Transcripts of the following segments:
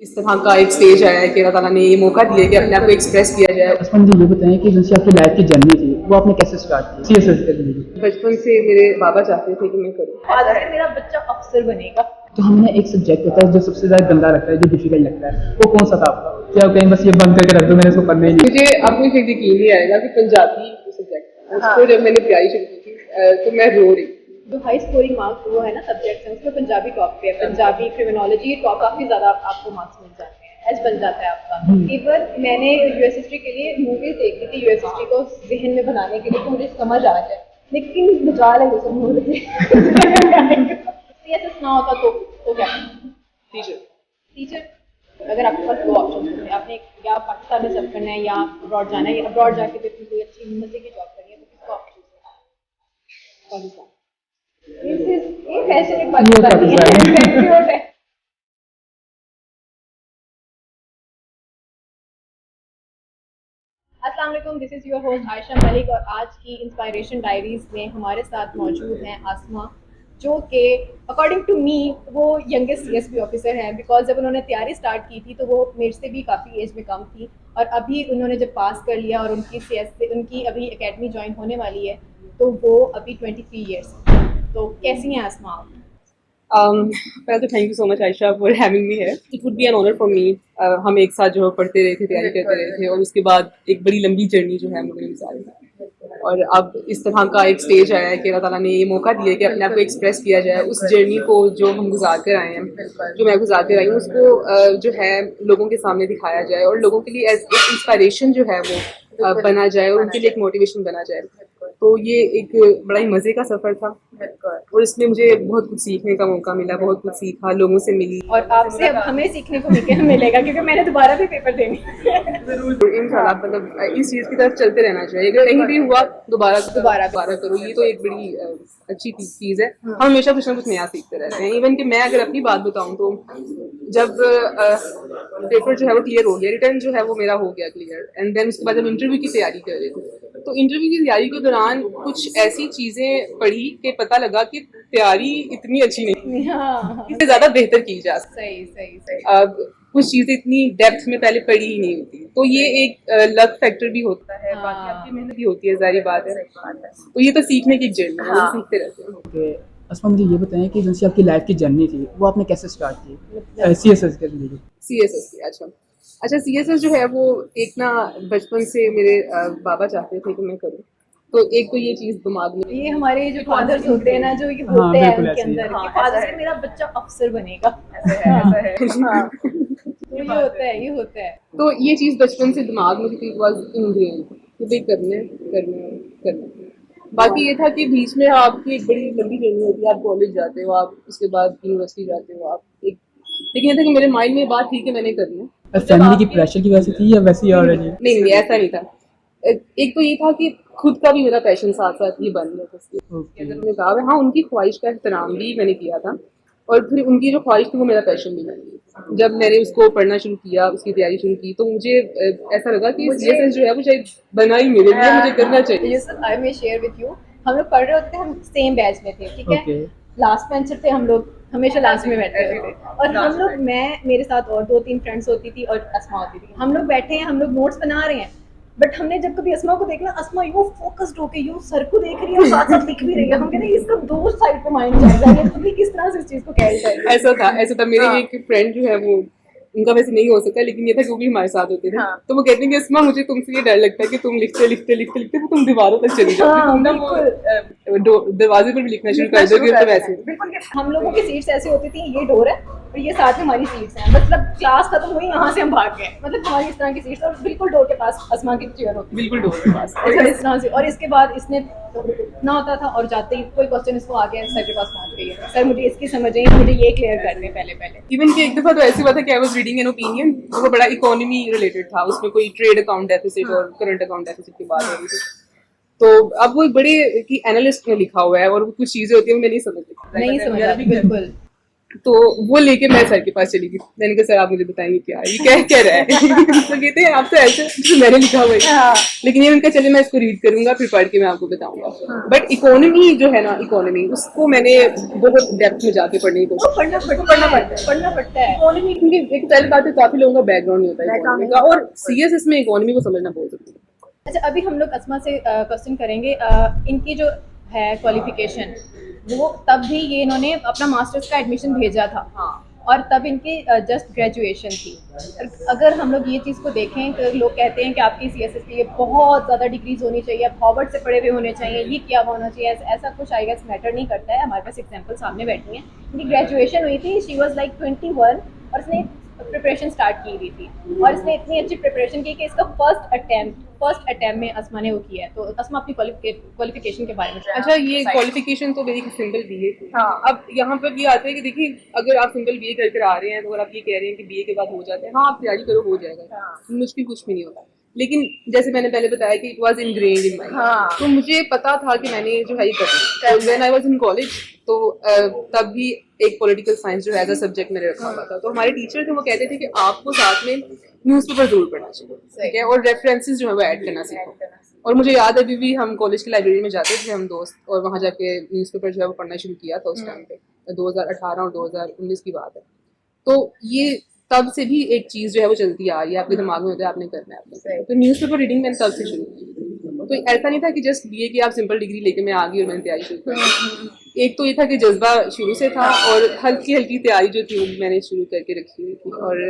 इस तरह का एक स्टेज आया है कि अल्लाह ताला ने ये मौका दिया कि अपने आप को एक्सप्रेस किया जाए। असमान जी ये बताएं कि जैसे आपकी लाइफ की जर्नी थी वो आपने कैसे स्टार्ट की सीएसएस के लिए। बचपन से मेरे बाबा चाहते थे कि मैं करूँ। फादर है मेरा बच्चा अफसर बनेगा। तो हमने एक सब्जेक्ट होता है जो सबसे ज़्यादा गंदा लगता है, जो डिफिकल्ट लगता है, वो कौन सा था आपका? क्या कहीं बस ये बंद करके रख दो, मैंने इसको पढ़ना ही नहीं। मुझे अपनी से यकीन नहीं आएगा कि पंजाबी सब्जेक्ट उसको जब मैंने तैयारी शुरू की थी तो मैं रो रही। जो हाई स्कोरिंग मार्क्स वो है ना सब्जेक्ट है उसमें पंजाबी टॉप पे है। पंजाबी क्रिमिनोलॉजी टॉप काफी ज्यादा आपको मार्क्स मिल जाते हैं, एज बन जाता है आपका। इवन मैंने यूएस हिस्ट्री के लिए मूवीज देखी थी यूएस हिस्ट्री को जहन में बनाने के लिए कि मुझे समझ आ जाए, लेकिन मजाल है ये सब मूवी सीएसएस ना होता तो क्या टीचर। अगर आपके पास दो ऑप्शन होते हैं, आपने या पाकिस्तान में सर्व करना है या अब्रॉड जाना है, या अब्रॉड जाके फिर कोई अच्छी मजे की जॉब करनी है तो किसको आप चूज करें? पाकिस्तान। ये पैशनेट पाकिस्तानी है। अस्सलाम वालेकुम, this is your host Ayesha Malik और आज की इंस्पायरेशन डायरीज में हमारे साथ मौजूद हैं आसमा, जो कि अकॉर्डिंग टू मी वो यंगेस्ट सीएसपी ऑफिसर हैं। बिकॉज जब उन्होंने तैयारी स्टार्ट की थी तो वो मेरे से भी काफ़ी एज में कम थी और अभी उन्होंने जब पास कर लिया और उनकी अभी एकेडमी ज्वाइन होने वाली है तो वो अभी 23 ईयर्स। तो कैसी हैं आसमा आप? पहले तो thank you so much Ayesha for having me here. It would be an honour for me. हम एक साथ जो पढ़ते रहे थे, तैयारी करते रहे थे और उसके बाद एक बड़ी लंबी जर्नी जो है मुझे मिसाल है। और अब इस तरह का एक स्टेज आया है कि अल्लाह ताला ने ये मौका दिया कि अपने आप को एक्सप्रेस किया जाए। उस जर्नी को जो हम गुजार कर आए हैं, जो मैं गुजार कर आई हूँ, उसको जो है लोगों के सामने दिखाया जाए और लोगों के लिए एक इंस्पायरेशन जो है वो बना जाए और उनके लिए एक मोटिवेशन बना जाए। तो ये एक बड़ा ही मज़े का सफ़र था और इसमें मुझे बहुत कुछ सीखने का मौका मिला, बहुत कुछ सीखा, लोगों से मिली। और आपसे अब हमें सीखने को मिलेगा क्योंकि मैंने दोबारा भी पेपर देनी ज़रूर इंशाल्लाह, मतलब इस चीज़ की तरफ चलते रहना चाहिए। अगर कहीं भी हुआ दोबारा करो, ये तो एक बड़ी अच्छी चीज़ है। हम हमेशा कुछ ना कुछ नया सीखते रहते हैं। इवन कि मैं अगर अपनी बात बताऊँ तो जब पेपर जो है वो क्लियर हो गया, रिटर्न जो है वो मेरा हो गया क्लियर, एंड देन उसके बाद जब इंटरव्यू की तैयारी कर रहे थे तो इंटरव्यू की तैयारी के दौरान कुछ ऐसी चीज़ें पढ़ी कि पता लगा कि तैयारी इतनी अच्छी नहीं, इससे ज़्यादा बेहतर की जा सकती। सही। अब कुछ चीज़ें इतनी डेप्थ में पहले पढ़ी ही नहीं होती, तो ये एक लक फैक्टर भी होता है। बाकी आपकी मेहनत भी होती है, जारी बात है। तो ये तो सीखने की एक जर्नी है, सीखते रहते हैं। असमा मुझे ये बताएं कि जैसे आपकी लाइफ की जर्नी थी वो आपने कैसे स्टार्ट की सीएसएस के लिए। सीएसएस की अच्छा सीएसएस जो है वो एक ना बचपन से मेरे बाबा चाहते थे कि मैं करूँ। तो एक तो ये चीज़ दिमाग में, ये हमारे जो फादर्स होते हैं ना जो ये बोलते हैं उनके अंदर कि फादर से मेरा बच्चा अफसर बनेगा। ऐसा है। तो ये होता है। तो ये चीज़ बचपन से दिमाग में थी, वाज इनग्रेन कि भाई करना। बाकी ये था कि बीच में आपकी एक बड़ी लंबी जर्नी होती है, आप कॉलेज जाते हो, आप उसके बाद यूनिवर्सिटी जाते हो, आप एक, लेकिन ये था कि मेरे माइंड में ये बात थी कि मैंने करनी है। फैमिली की प्रेशर की वजह से थी या वैसे ही ऑलरेडी? नहीं ऐसा नहीं था। एक तो ये था कि खुद का भी मेरा पैशन साथ साथ ये बन गया था। मैंने कहा हाँ, उनकी ख्वाहिश का एहतराम भी मैंने किया था और फिर उनकी जो ख्वाहिश थी वो मेरा पैशन भी बन गई। जब मैंने उसको पढ़ना शुरू किया, उसकी तैयारी शुरू की, तो मुझे ऐसा लगा कि सीएसएस जो है वो शायद बना ही मेरे लिए, मुझे करना चाहिए। आई मे शेयर विद यू, हम लोग पढ़ रहे होते थे, हम सेम बैच में थे, ठीक है। लास्ट बेंचर थे हम लोग, हमेशा लास्ट में बैठते थे और हम लोग, मेरे साथ और 2-3 फ्रेंड्स होती थी और अस्मा होती थी। हम लोग बैठे हैं, हम लोग नोट्स बना रहे हैं, बट हमने जब कभी अस्मा को देखना, अस्मा यूं फोकस्ड होके यूं सर को देख रही है और साथ साथ लिख भी रही है। हम कहते हैं इसका दो साइड पे माइंड जाएगा, ये कभी किस तरह से इस चीज को कैरी करेगी। ऐसा था मेरे एक फ्रेंड जो है वो, उनका वैसे नहीं हो सकता, लेकिन ये था कि वो भी हमारे साथ होते थे। तो वो कहते हैं कि अस्मा मुझे तुमसे ये डर लगता है कि तुम लिखते वो तुम दीवारों तक चली जाओ, तुम ना वो दरवाजे पर भी लिखना शुरू कर दोगे। तो वैसे हम लोगों की सीट्स ऐसी होती थी, ये डोर है और ये साथ में हमारी सीट्स हैं, मतलब क्लास खत्म हुई यहाँ से हम भाग गए, मतलब हमारी इस तरह की सीट्स और बिल्कुल डोर के पास अस्मा की चेयर होती, बिल्कुल डोर के पास इस तरह से। और इसके बाद इसने ना होता था और जाते ही कोई क्वेश्चन इसको आ गया, सर के पास पहुंच गई है, सर मुझे इसकी समझ नहीं, मुझे ये क्लियर करने पहले। इवन कि एक दफा तो ऐसी बात है कि I was reading an opinion, वो बड़ा इकोनॉमी रिलेटेड था, उसमें कोई ट्रेड अकाउंट डेफिसिट और करंट अकाउंट डेफिसिट की बात हो रही थी। तो अब वो एक बड़े की एनालिस्ट ने लिखा हुआ है और कुछ चीजें होती है मैं नहीं समझ बिल्कुल। तो वो लेके मैं सर के पास चली गई। मैंने कहा सर आप मुझे बताएंगे क्या है, ये क्या क्या रहा है तो कहते हैं आप तो ऐसे तो मैंने लिखा हुआ है, लेकिन ये उनका चलिए मैं इसको रीड करूंगा फिर पढ़ के मैं आपको बताऊंगा। बट इकोनॉमी जो है ना, इकोनॉमी उसको मैंने बहुत डेप्थ में जाके पढ़ने की कोशिश पढ़ना पड़ता है इकोनॉमी, क्योंकि एक पहली बात है काफी लोगों का बैकग्राउंड नहीं होता है इकोनॉमी का, और सीएस में इकोनॉमी को समझना बहुत जरूरी है। अच्छा, अभी हम लोग अस्मा से क्वेश्चन करेंगे। इनकी जो है क्वालिफिकेशन, वो तब भी ये इन्होंने अपना मास्टर्स का एडमिशन भेजा था। हाँ। और तब इनकी जस्ट ग्रेजुएशन थी। अगर हम लोग ये चीज़ को देखें तो लोग कहते हैं कि आपकी सीएसएस के लिए बहुत ज़्यादा डिग्रीज होनी चाहिए, आप हार्वर्ड से पढ़े हुए होने चाहिए, ये किया हुआ होना चाहिए। ऐसा कुछ आई गेस मैटर नहीं करता है। हमारे पास एग्जाम्पल सामने बैठी हैं, इनकी ग्रेजुएशन हुई थी, शी वॉज लाइक 21 और उसने प्रिपरेशन स्टार्ट की हुई थी, और इसने इतनी अच्छी प्रिपरेशन की कि इसका फर्स्ट अटेम्प्ट में अस्मा ने वो किया है। तो अस्मा अपनी क्वालिफिकेशन के बारे में अच्छा, ये क्वालिफिकेशन तो मेरी सिंपल बीए थी। हाँ। अब यहाँ पर ये आता है कि देखिए अगर आप सिंपल बीए करके आ रहे हैं तो अगर आप ये कह रहे हैं कि बीए के बाद हो जाता है, हाँ आप तैयारी करो हो जाएगा, मुश्किल कुछ भी नहीं होता। लेकिन जैसे मैंने पहले बताया कि इट वाज इनग्रेन्ड इन माई, तो मुझे पता था कि मैंने जो है ये करना है। When I was in college तो तब भी एक पॉलिटिकल साइंस जो है एज अ सब्जेक्ट मैंने रखा हुआ था। तो हमारे टीचर थे वो कहते थे कि आपको साथ में न्यूज़पेपर जरूर पढ़ना चाहिए, ठीक है, और रेफरेंसेस जो है वो ऐड करना सीखो। और मुझे याद है अभी भी हम कॉलेज की लाइब्रेरी में जाते थे हम दोस्त, और वहाँ जाके न्यूज़पेपर जो है वो पढ़ना शुरू किया था उस टाइम पे, 2018 और 2019 की बात है। तो ये तब से भी एक चीज़ जो है वो चलती आ रही है, आपके दिमाग में होता है आपने करना है आपने। तो न्यूज़पेपर रीडिंग मैंने तब से शुरू की। तो ऐसा नहीं था कि जस्ट बीए की आप सिंपल डिग्री लेके मैं आ गई और मैंने तैयारी शुरू की। एक तो ये था कि जज्बा शुरू से था, और हल्की हल्की तैयारी जो थी वो मैंने शुरू करके रखी हुई थी। और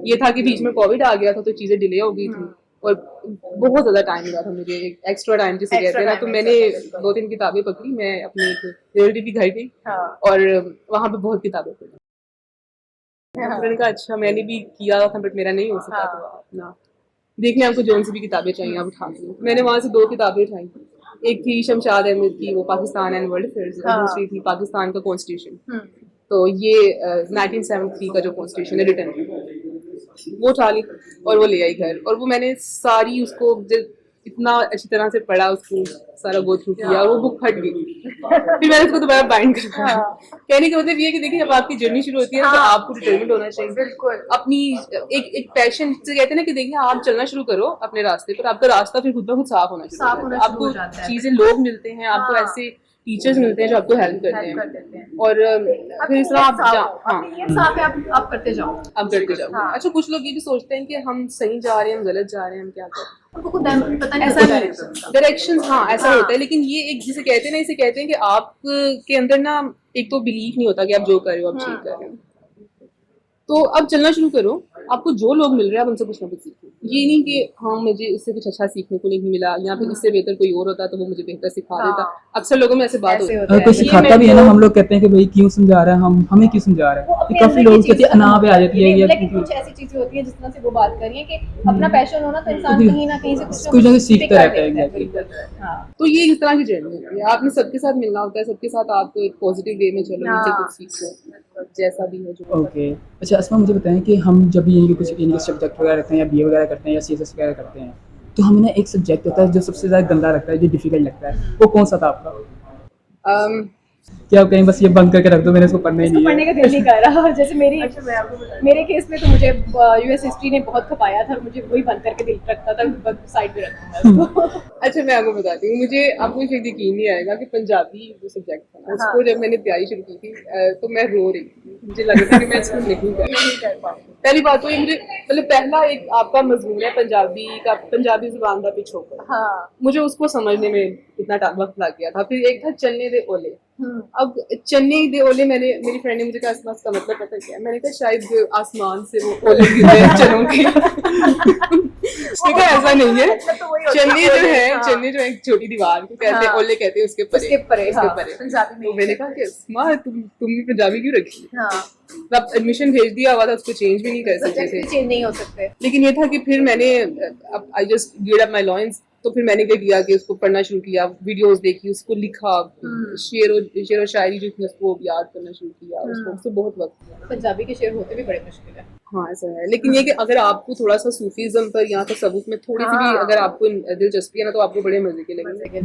ये था कि बीच में कोविड आ गया था तो चीज़ें डिले हो गई थी, और बहुत ज़्यादा टाइम लगा था मुझे, एक एक्स्ट्रा टाइम जिसे कहते हैं ना। तो मैंने 2-3 किताबें पकड़ी, मैं अपने एक रिलेटिव के घर गई और वहाँ पे बहुत किताबें पढ़ी। मैंने कहा अच्छा मैंने भी किया था बट मेरा नहीं हो सका, तो अपना देखने आपको जौन सी भी किताबें चाहिए आप उठा लो। मैंने वहाँ से 2 किताबें उठाई, एक थी शमशाद अहमद की, वो पाकिस्तान एंड वर्ल्ड अफेयर्स, और दूसरी थी पाकिस्तान का कॉन्स्टिट्यूशन। तो ये 1973 का जो कॉन्स्टिट्यूशन है रिटर्न, वो उठा ली और वो ले आई घर, और वो मैंने सारी उसको इतना अच्छी तरह से पढ़ा, उसको सारा गो थ्रू किया, और वो बुक फट गई। फिर मैंने उसको दोबारा बाइंड करवाया। कहने का मतलब ये है कि देखिए जब आपकी जर्नी शुरू होती है ना, तो आपको डिटरमिनेट होना चाहिए, बिल्कुल अपनी एक पैशन से कहते हैं ना कि देखिए आप चलना शुरू करो अपने रास्ते पर, आपका रास्ता फिर खुद ब खुद साफ होना शुरू हो जाता है। आपको चीजें लोग मिलते हैं, आपको ऐसे टीचर्स मिलते हैं जो आपको हेल्प करते हैं, और फिर इस तरह आप आप करते जाओ। अच्छा, कुछ लोग ये भी सोचते हैं कि हम सही जा रहे हैं, हम गलत जा रहे हैं, हम क्या कर रहे हैं, हमको खुद पता नहीं ऐसा होता नहीं, डायरेक्शन हाँ ऐसा होता है। लेकिन ये एक जिसे कहते हैं ना, इसे कहते हैं कि आपके अंदर ना एक तो बिलीफ नहीं होता कि आप जो कर रहे हो आप ठीक कर रहे हो। तो अब चलना शुरू करो, आपको जो लोग मिल रहे हैं आप उनसे कुछ ना कुछ सीखो। ये नहीं कि हाँ मुझे इससे कुछ अच्छा सीखने को नहीं मिला, या फिर इससे बेहतर कोई और होता तो वो मुझे बेहतर सिखा देता। अक्सर लोगों में ऐसे बात होती है, कोई सिखाता भी है ना, हम लोग कहते हैं कि भाई क्यों समझा रहा है, हम हमें क्यों समझा रहे हैं, काफी लोग कहते हैं अनाप पे आ जाती है। लेकिन कुछ ऐसी चीजें होती है जिस तरह से वो बात कर रही है कि अपना पैशन होना तो इंसान कहीं ना कहीं से कुछ ना कुछ सीखता रहता है। एग्जैक्टली। तो ये इस तरह की जर्नी होती है, आपने सबके साथ मिलना होता है, सबके साथ आपको एक पॉजिटिव वे में चलो, उनसे कुछ सीखो, जैसा भी हो जो। ओके, अच्छा अस्मा मुझे बताएं कि हम जब भी यानी कि कुछ यानी कि सब्जेक्ट वगैरह करते हैं, या बीए वगैरह करते हैं, या सीएसएस वगैरह करते हैं, तो हमें ना एक सब्जेक्ट होता है जो सबसे ज़्यादा गंदा लगता है, जो डिफिकल्ट लगता है, वो कौन सा था आपका? क्या आप कहीं बस ये बंद करके रख दो, मैंने इसको पढ़ना ही नहीं है, पढ़ने का दिल नहीं कर रहा। जैसे मेरे केस में तो मुझे यूएस हिस्ट्री ने बहुत खपाया था, मुझे वही बंद करके दिल रखता था, साइड पे रखता था। अच्छा मैं आपको बताती हूँ, मुझे आपको शायद यकीन नहीं आएगा कि पंजाबी जो सब्जेक्ट था उसको जब मैंने तैयारी शुरू की थी तो मैं रो रही थी, मुझे लग रहा था कि मैं इसको नहीं कर पाऊँ। पहली बात तो ये मुझे मतलब पहला एक आपका मजमून है पंजाबी का, पंजाबी जुबान का पिछोकड़, मुझे उसको समझने में इतना वक्त लग गया था। फिर एक था चन्ने दे ओले। अब चन्ने दे ओले, मेरी फ्रेंड ने मुझे कहा आसमान का मतलब पता क्या है, मैंने कहा शायद आसमान से वो ओले गिर रहे चनों के। उसने कहा ऐसा नहीं है, चन्ने जो है एक छोटी दीवार को कहते हैं, ओले कहते हैं उसके परे। तो मैंने कहा कि आसमान तुमने पंजाबी क्यों रखी? अब एडमिशन भेज दिया हुआ था, उसको चेंज भी नहीं कर सकते थे, चेंज नहीं हो सकते। लेकिन ये था कि फिर मैंने I just gived up my loins. तो फिर मैंने क्या किया कि उसको पढ़ना शुरू किया, वीडियोस देखी, उसको लिखा, शेर और शायरी जो थी उसको याद करना शुरू किया, उसको बहुत वक्त। पंजाबी के शेर होते भी बड़े मुश्किल है। हाँ ऐसा है, लेकिन ये कि अगर आपको थोड़ा सा सूफीज्म पर यहाँ तक सबूत में थोड़ी सी भी अगर आपको दिलचस्पी है ना, तो आपको बड़े मजे के लगेंगे।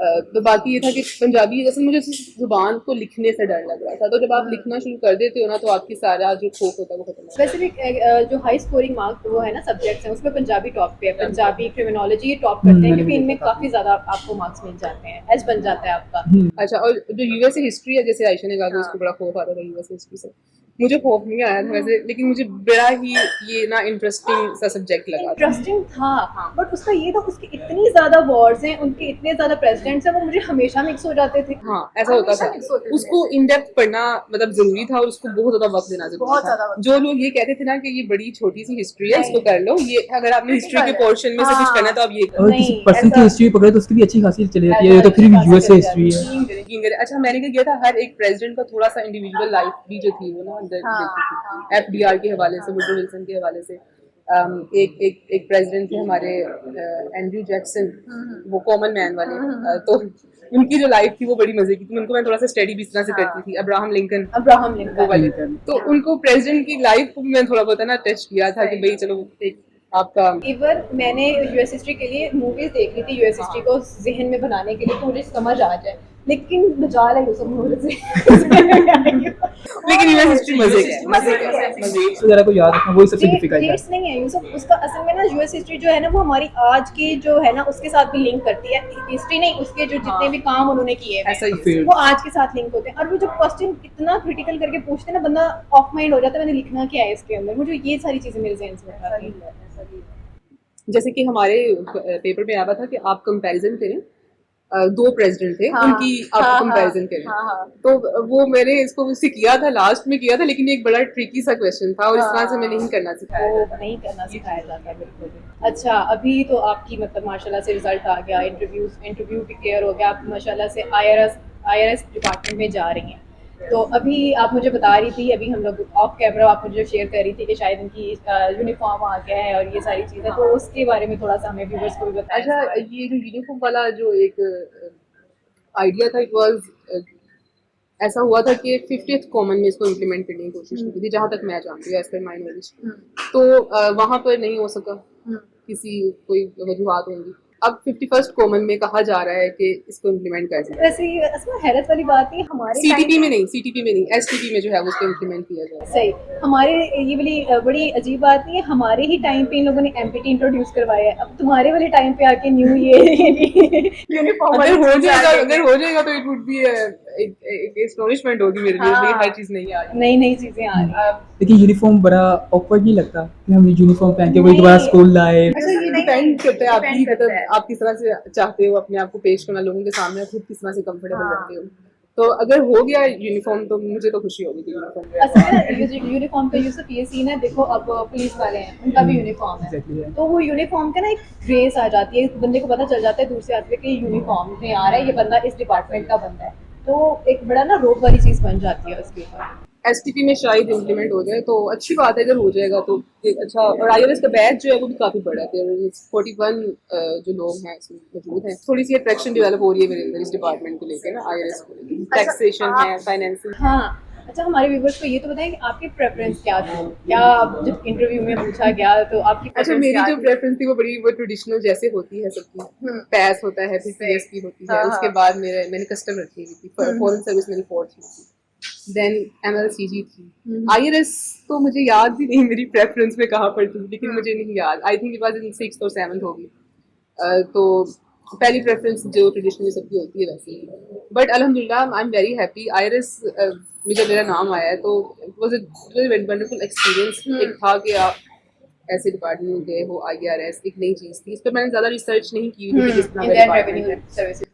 तो बाकी ये था कि पंजाबी असल मुझे जुबान को लिखने से डर लग रहा था, तो जब आप लिखना शुरू कर देते हो ना तो आपकी सारा जो खौफ होता है वो खत्म हो जाता है। स्पेसिफिक जो हाई स्कोरिंग मार्क्स वो है ना सब्जेक्ट्स हैं उसमें पंजाबी टॉप पे है, पंजाबी क्रिमिनोलॉजी ये टॉप करते हैं क्योंकि इनमें काफी ज्यादा आपको मार्क्स मिल जाते हैं, एज बन जाता है आपका। अच्छा, और जो यूएसए हिस्ट्री है, जैसे आयशा ने कहा कि उसको बड़ा खौफ आता था यूएसए हिस्ट्री से, मुझे खौफ नहीं आया था वैसे, लेकिन मुझे बड़ा ही ये ना इंटरेस्टिंग सा सब्जेक्ट लगा था। इंटरेस्टिंग था, बट उसका ये था उसके इतनी ज्यादा वॉर्स हैं, उनके इतने ज्यादा प्रेसिडेंट्स हैं, वो मुझे हमेशा मिक्स हो जाते थे। हाँ ऐसा होता था, उसको इन डेप्थ पढ़ना मतलब जरूरी था और उसको बहुत ज्यादा वक्त देना जरूरी था। जो लोग ये कहते थे ना कि ये बड़ी छोटी सी हिस्ट्री है, इसको कर लो, ये अगर आपने हिस्ट्री के पोर्शन में से कुछ करना है तो आप ये अगर किसी पर्सन की हिस्ट्री पकड़े तो उसकी भी अच्छी खासी चली जाती है, तो फिर यूएसए हिस्ट्री है। अच्छा, मैंने क्या किया था, हर एक प्रेसिडेंट का थोड़ा सा इंडिविजुअल लाइफ भी जो थी वो ना अंदर देखी थी, एफडीआर के हवाले से, वुडरो विल्सन के हवाले से। एक प्रेसिडेंट थे हमारे एंड्रयू जैक्सन, वो कॉमन मैन वाले, तो उनकी जो लाइफ थी वो बड़ी मजे की थी, उनको मैं थोड़ा सा स्टडी भी इस तरह से करती थी। अब्राहम लिंकन वाले, तो उनको प्रेसिडेंट की लाइफ को मैं थोड़ा बहुत ना टच किया था कि भाई चलो एक आपका। इवन मैंने यूएस हिस्ट्री के लिए मूवीज देख ली थी, यूएस हिस्ट्री को जहन में बनाने के लिए, तो मुझे समझ आ जाए, लेकिन बजा ला यूसुफ नूर से लेकिन यूएस हिस्ट्री मजे के वगैरह को याद रखना वही सबसे डिफिकल्ट है। डेट्स नहीं है यूसुफ, उसका असल में ना यूएस हिस्ट्री जो है ना वो हमारी आज की जो है ना उसके साथ भी लिंक करती है, हिस्ट्री नहीं, उसके जो जितने भी काम उन्होंने किए हैं वो आज के साथ लिंक होते हैं। और वो जो क्वेश्चन इतना क्रिटिकल करके पूछते हैं ना, बंदा ऑफ माइंड हो जाता है, मैंने लिखना क्या है इसके अंदर, मुझे ये सारी चीजें मेरे ज़हन से आती हैं। जैसे कि हमारे पेपर में आया था कि आप कंपैरिजन करें, दो प्रेसिडेंट थे, उनकी आप कंपैरिजन करें, तो वो मैंने इसको उससे किया था, लास्ट में किया था, लेकिन एक बड़ा ट्रिकी सा क्वेश्चन था और इस तरह से मैं नहीं करना सिखाया, नहीं करना सिखाया जाता बिल्कुल भी। अच्छा, अभी तो आपकी मतलब माशाल्लाह से रिजल्ट आ गया, इंटरव्यू भी क्लियर हो गया, आप माशाल्लाह से आईआरएस डिपार्टमेंट में जा रही हैं। तो अभी आप मुझे बता रही थी, अभी हम लोग ऑफ कैमरा आप मुझे शेयर कर रही थी कि शायद इनकी यूनिफॉर्म आ गया है और ये सारी चीज़ें, तो उसके बारे में थोड़ा सा हमें व्यूअर्स को भी बताएं। अच्छा, ये जो यूनिफॉर्म वाला जो एक आइडिया था, इट वाज ऐसा हुआ था कि 50th कॉमन में इसको इम्प्लीमेंट करने की कोशिश की थी, जहाँ तक मैं जानती हूँ एज पर माई नॉलेज, तो वहाँ पर नहीं हो सका, किसी कोई वजूहत होंगी। अब 51st कॉमन में कहा जा रहा है कि इसको इम्प्लीमेंट कर सकते हैं। वैसे ये असली हैरत वाली बात है, हमारे सीटीपी में नहीं, एसटीपी में जो है उसको इम्प्लीमेंट किया जाए। सही, हमारे ये वाली बड़ी अजीब बात नहीं है, हमारे ही टाइम पे इन लोगों ने एमपीटी इंट्रोड्यूस करवाया है, अब तुम्हारे वाले टाइम पे आके न्यू ये यूनिफॉर्म अगर हो जाएगा तो इट वुड बी एक एस्टोनिशमेंट होगी मेरे लिए, भाई हर चीज नहीं आ रही, नई चीजें आ रही। लेकिन यूनिफॉर्म बड़ा ऑकवर्ड नहीं लगता कि हम यूनिफॉर्म पहन के वही दोबारा स्कूल लाए? अच्छा, ये डिपेंड करता है आपकी, मतलब आप किस तरह से चाहते हो अपने आप को पेश करना लोगों के सामने, खुद किस तरह से कंफर्टेबल रहते हो। तो अगर हो गया यूनिफॉर्म तो मुझे तो खुशी होगी यूनिफॉर्म। असल में यूनिफॉर्म का यूसुफ ये सीन है, देखो अब पुलिस वाले हैं उनका भी यूनिफॉर्म है, तो वो यूनिफॉर्म का ना एक ग्रेस आ जाती है, बंदे को पता चल जाता है दूर से आते कि यूनिफॉर्म में आ रहा है, ये बंदा इस डिपार्टमेंट का बंदा है, तो एक बड़ा ना रोब वाली चीज बन जाती है उसके ऊपर। एसटीपी में शायद इम्प्लीमेंट हो जाए तो अच्छी बात है, अगर हो जाएगा तो एक अच्छा। और आईआरएस का बैच जो है वो भी काफी बड़ा है, 41 जो लोग हैं इसमें मौजूद हैं। थोड़ी सी अट्रैक्शन डेवलप हो रही है मेरे अंदर इस डिपार्टमेंट को लेकर ना, आईआरएस को लेकर, टैक्सेशन है, फाइनेंसिंग। हाँ, अच्छा, हमारे व्यूअर्स को ये तो बताएं कि आपकी प्रेफरेंस क्या थी, क्या जब इंटरव्यू में पूछा गया तो आपकी अच्छा, मेरी जो प्रेफरेंस थी वो ट्रेडिशनल जैसे होती है सबकी, पैस होता है, फिर पीएसपी होती है, उसके बाद मैंने कस्टम रखी हुई थी, फॉरेन सर्विस मेरी 4th थी, देन एमएलसीजी थी। आईआरएस तो मुझे याद भी नहीं मेरी प्रेफरेंस में कहाँ पर थी, लेकिन मुझे नहीं याद, I think it was in 6th और 7th होगी। तो पहली प्रेफरेंस जो ट्रेडिशनली सबकी होती है वैसे ही, बट अल्हम्दुलिल्लाह I am very happy. IRS में जब मेरा नाम आया तो it was a very wonderful experience. एक था कि आप ऐसे डिपार्टमेंट में गए हो, आईआरएस एक नई चीज़ थी, इस पर मैंने ज़्यादा रिसर्च नहीं की हुई थी,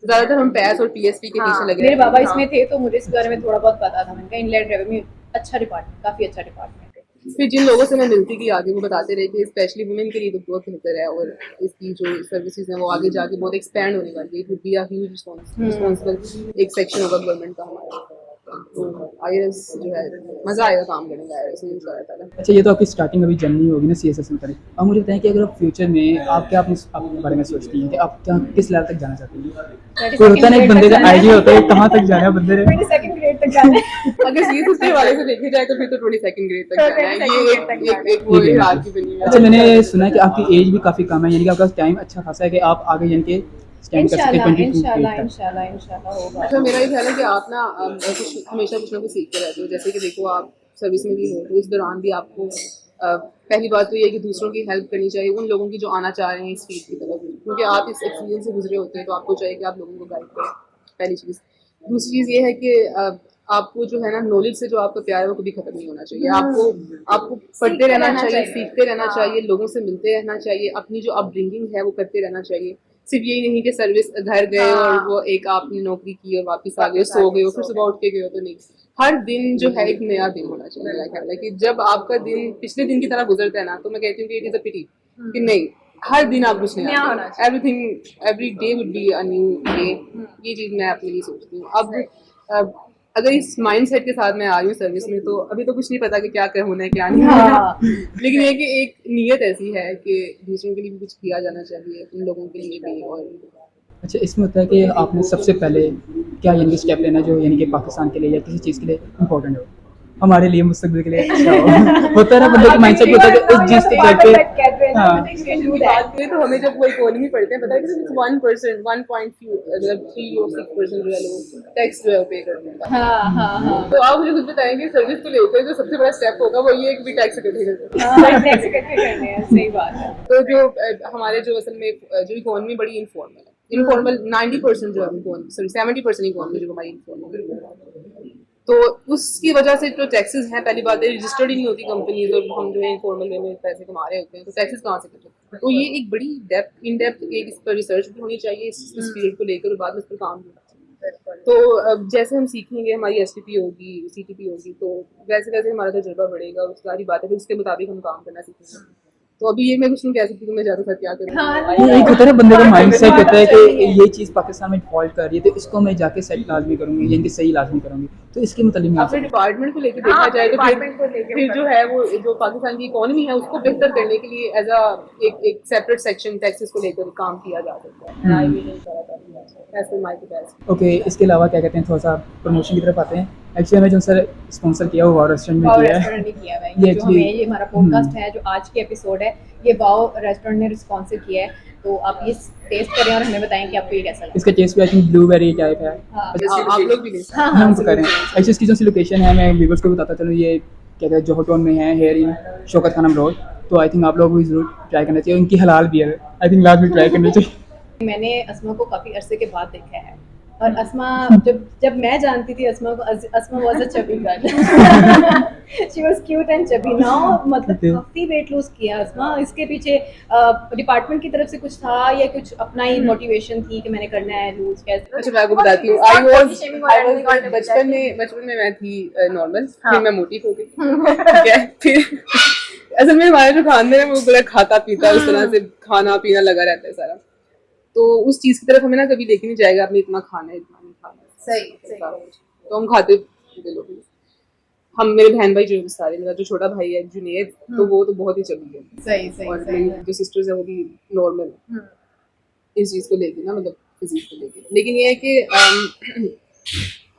ज़्यादातर हम पैस और पीएसपी के पीछे लगे। मेरे बाबा इसमें थे तो मुझे इस बारे में थोड़ा बहुत पता था, मैंने कहा इनलैंड रेवेन्यू अच्छा डिपार्टमेंट, काफ़ी अच्छा डिपार्टमेंट है। फिर जिन लोगों से मैं मिलती थी आगे वो बताते रहे कि स्पेशली वुमेन के लिए तो बहुत बेहतर है और इसकी जो सर्विसेज हैं वो आगे जाके बहुत एक्सपैंड होने वाली है, it would be a huge responsible एक सेक्शन होगा गवर्नमेंट का हमारा। तो आईआरएस जो है मज़ा आएगा काम करने का आईआरएस में इंशाल्लाह। अच्छा, ये तो आपकी स्टार्टिंग अभी जर्नी होगी ना सीएसएस में करें, अब मुझे बताएं कि अगर आप फ्यूचर में आप क्या अपने बारे में सोचती हैं कि आप क्या किस लेवल तक जाना चाहती हैं? कोई होता है ना एक बंदे का आइडिया होता है कहाँ तक जाना है बंदे ने, 22nd ग्रेड तक जाना है। अगर सीएसएस के वाले से देखे जाए तो फिर तो 22nd ग्रेड तक जाना है, ये एक वो हार की बनी है। अच्छा, मैंने सुना है कि आपकी एज भी काफ़ी कम है, यानी कि आपका टाइम अच्छा खासा है कि आप आगे यानी कि स्टैंड कर सके इंशाल्लाह 22 इंशाल्लाह तक? इंशाल्लाह इंशाल्लाह होगा। अच्छा, मेरा ये ख्याल है कि आप ना कुछ हमेशा कुछ ना कुछ सीखते रहते हो। जैसे कि देखो, आप सर्विस में भी हो तो इस दौरान भी आपको पहली बात तो ये है कि दूसरों की हेल्प करनी चाहिए, उन लोगों की जो आना चाह रहे हैं इस फील्ड की तरफ, क्योंकि आप इस एक्सपीरियंस से गुजरे होते हैं तो आपको चाहिए कि आप लोगों को गाइड करें, पहली चीज़। दूसरी चीज़ ये है कि आपको जो है ना, नॉलेज से जो आपका प्यार है वो कभी खत्म नहीं होना चाहिए। आपको पढ़ते रहना चाहिए, सीखते रहना चाहिए, लोगों से मिलते रहना चाहिए, अपनी जो अपब्रिंगिंग है वो करते रहना चाहिए। सिर्फ यही नहीं कि सर्विस घर गए और वो एक आपने नौकरी की और वापस आ गए, सो गए हो, फिर सुबह उठ के गए हो, तो नहीं। हर दिन जो है एक नया दिन होना चाहिए। मेरा ख्याल है कि जब आपका दिन पिछले दिन की तरह गुजरता है ना, तो मैं कहती हूँ कि इट इज अ पिटी कि नहीं, हर दिन आप कुछ नया होना चाहिए। Everything, every day would be a new day. ये चीज मैं अपने लिए सोचती हूँ। अब अगर इस माइंडसेट के साथ मैं आ रही हूँ सर्विस में, तो अभी तो कुछ नहीं पता कि क्या होना है क्या नहीं होना, लेकिन ये कि एक नीयत ऐसी है कि दूसरों के लिए भी कुछ किया जाना चाहिए, उन लोगों के लिए भी। और अच्छा, इसमें होता है कि आपने सबसे पहले क्या यानी कि स्टेप लेना जो यानी कि पाकिस्तान के लिए या किसी चीज़ के लिए इम्पोर्टेंट हो, हमारे लिए, मुस्तकबिल के लिए अच्छा हो। होता है ना, बंदे का माइंडसेट होता है कि उस चीज़ पे जाके हाँ की बात करें तो हमें जब वो इकोनॉमी पढ़ते हैं, पता है कि सिर्फ 1%, 1.3% जो है लोग टैक्स जो है पे करते हैं। हाँ हाँ हाँ तो आप मुझे कुछ बताएंगे सर्विस को लेकर जो सबसे बड़ा स्टेप होगा वो ये है कि भी टैक्स इकट्ठे करते हैं। हाँ, टैक्स इकट्ठे करने हैं, सही बात है। तो जो हमारे जो असल में जो इकोनॉमी बड़ी इनफॉर्मल है, इनफॉर्मल 90% जो है, सॉरी 70% इकोनॉमी जो हमारी इनफॉर्मल है, तो उसकी वजह से जो टैक्सेस हैं, पहली बात है रजिस्टर्ड ही नहीं होती कंपनीज, और हम जो है इनफॉर्मल वे में पैसे कमा रहे होते हैं, तो टैक्सेस कहाँ से कटें? तो ये एक बड़ी इन डेप्थ एक इस पर रिसर्च भी होनी चाहिए इस फील्ड को लेकर, और बाद में इस पर काम भी होना चाहिए। तो अब जैसे हम सीखेंगे, हमारी एसटीपी होगी, सीटीपी होगी, तो वैसे वैसे हमारा तजुर्बा बढ़ेगा, उस सारी बातें, फिर उसके मुताबिक हम काम करना सीखेंगे। तो अभी ये मैं कुछ नहीं कह सकती कि मैं ज़्यादा क्या करूँ। ये एक होता है ना, बंदे का माइंडसेट होता है कि ये चीज़ पाकिस्तान में फॉल्ट कर रही है, तो इसको मैं जाके सेट लाजमी करूँगी, यानी कि सही लाजमी करूँगी। तो इसके मतलब मैं अपने डिपार्टमेंट को लेकर देखा जाए तो फिर जो है वो जो पाकिस्तान की इकोनॉमी है उसको बेहतर करने के लिए एज अ एक सेपरेट सेक्शन टैक्सेस को लेकर काम किया जा सकता है। ओके, इसके अलावा क्या कहते हैं, थोड़ा सा प्रमोशन की तरफ आते हैं। एक्चुअली हमें जो सर स्पॉन्सर किया हुआ रेस्टोरेंट में वाओ किया है। रेस्टोरेंट ने किया है ये, जो हमें ये हमारा पॉडकास्ट है, जो आज के एपिसोड है, ये वाओ रेस्टोरेंट ने स्पॉन्सर किया है। तो आप ये टेस्ट करें और हमें बताएं कि आपको ये कैसा लगा। इसका टेस्ट भी आई थिंक ब्लूबेरी टाइप है। हाँ। आप लोग भी ले सकते हैं। हम करें एक्चुअली इसकी जो सी लोकेशन है, मैं व्यूवर्स को बताता चलूँ, ये क्या कहते हैं जोहर टाउन में है, here in Shaukat Khanum road. तो आई थिंक आप लोग भी ज़रूर ट्राई करना चाहिए, उनकी हलाल भी है, आई थिंक लास्ट में ट्राई करनी चाहिए। मैंने अस्मा को काफी अरसे के बाद देखा है, और अस्मा जब मैं जानती थी अस्मा को, Asma was a chubby girl, she was cute and chubby. Now मतलब काफी वेट लूज किया अस्मा। इसके पीछे डिपार्टमेंट की तरफ से कुछ था या कुछ अपना ही मोटिवेशन थी कि मैंने करना है लूज कैसे? अच्छा, मैं आपको बताती हूँ। आई वाज बचपन में मैं थी नॉर्मल, फिर मैं मोटी हो गई, ठीक है। फिर असल में हमारा जो खानदान है वो बड़ा खाता पीता, उस तरह से खाना पीना लगा रहता है सारा, तो उस चीज की तरफ हमें ना कभी देखी नहीं जाएगा, आपने इतना खाना है, इतना नहीं खाना है, सही। तो हम खाते पीते लोग, हम मेरे बहन भाई जो सारे, मेरा जो छोटा भाई है जुनेद, तो वो तो बहुत ही चबी है, सही। और मेरी जो सिस्टर्स है वो भी नॉर्मल इस चीज को लेके ना, मतलब फिजिक को लेके। लेकिन ये है कि